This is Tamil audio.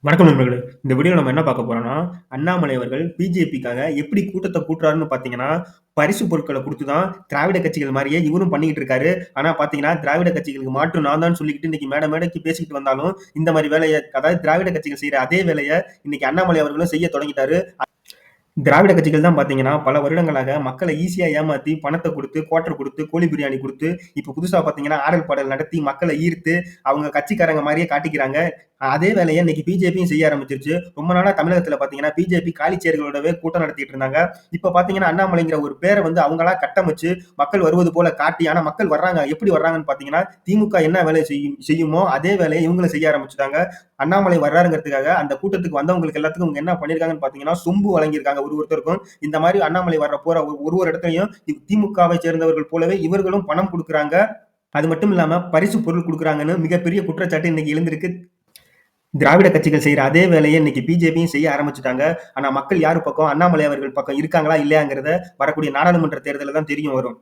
வணக்கம் நண்பர்களே. இந்த வீடியோல நம்ம என்ன பார்க்க போறோம்னா, அண்ணாமலை அவர்கள் பிஜேபிக்காக எப்படி கூட்டத்த கூட்டுறாருன்னு பார்த்தீங்கன்னா, பரிசு பொருட்கள குடுத்து தான் திராவிட கட்சிகள் மாரியே இவரும் பண்ணிக்கிட்டு இருக்காரு. ஆனா பார்த்தீங்கன்னா, திராவிட கட்சிகளுக்கு மாற்று நான் தான் சொல்லிக்கிட்டு இன்னைக்கு மேடைக்கு பேசிக்கிட்டு வந்தாலும், இந்த மாரி வேலைய அதாவது திராவிட கட்சிகள் செய்ற அதே வேலைய இன்னைக்கு அண்ணாமலை அவர்களும் செய்ய தொடங்கிட்டாரு. திராவிட கட்சிகள் தான் பார்த்தீங்கன்னா, பல வருடங்களாக மக்கள ஈஸியா ஏமாத்தி, பணத்த குடுத்து, குவார்டர் குடுத்து, கோழி பிரியாணி குடுத்து, இப்ப புதுசா பார்த்தீங்கன்னா, ஆடல் பாடல் நடத்தி மக்கள ஈர்த்து, அவங்க கட்சிக்காரங்க மாரியே காட்டிக்கிறாங்க. அதே வேலைய இன்னைக்கு பிஜேபியும் செய்ய ஆரம்பிச்சிருச்சு. ரொம்ப நாளா தமிழகத்துல பார்த்தீங்கன்னா, பிஜேபி காலிச் சேர்களோடவே கூட்டம் நடத்திட்டு இருந்தாங்க. இப்ப பார்த்தீங்கன்னா, அண்ணாமலைங்கிற ஒரு பேர வந்து அவங்களா கட்டமைச்சு, மக்கள் வருவது போல காட்டி, ஆனா மக்கள் வர்றாங்க. எப்படி வர்றாங்கன்னு பார்த்தீங்கன்னா, திமுக என்ன வேலை செய்யுமோ, அதே வேலைய இவங்களும் செய்ய ஆரம்பிச்சுட்டாங்க. அண்ணாமலை வர்றாருங்கிறதுக்காக அந்த கூட்டத்துக்கு வந்தவங்களுக்கு எல்லாத்துக்கும் இவங்க என்ன பண்ணியிருக்காங்கன்னு பார்த்தீங்கன்னா, சொம்பு வழங்கியிருக்காங்க ஒருத்தருக்கும். இந்த மாரி அண்ணாமலை போற ஒரு இடத்துலயும் திமுகவை சேர்ந்தவர்கள் போலவே இவர்களும் பணம் குடுக்குறாங்க. அது மட்டும் இல்லாம பரிசு பொருள் குடுக்குறாங்கன்னு மிகப்பெரிய குற்றச்சாட்டு இன்னைக்கு எழுந்திருக்கு. திராவிட கட்சிகள் செய்யற அதே வேலையை இன்னைக்கு பிஜேபியும் செய்ய ஆரம்பிச்சுட்டாங்க. ஆனா மக்கள் யாரு பக்கம், அண்ணாமலை அவர்கள் பக்கம் இருக்காங்களா இல்லையாங்கிறத வரக்கூடிய நாடாளுமன்ற தேர்தல்ல தான் தெரிய வரும்.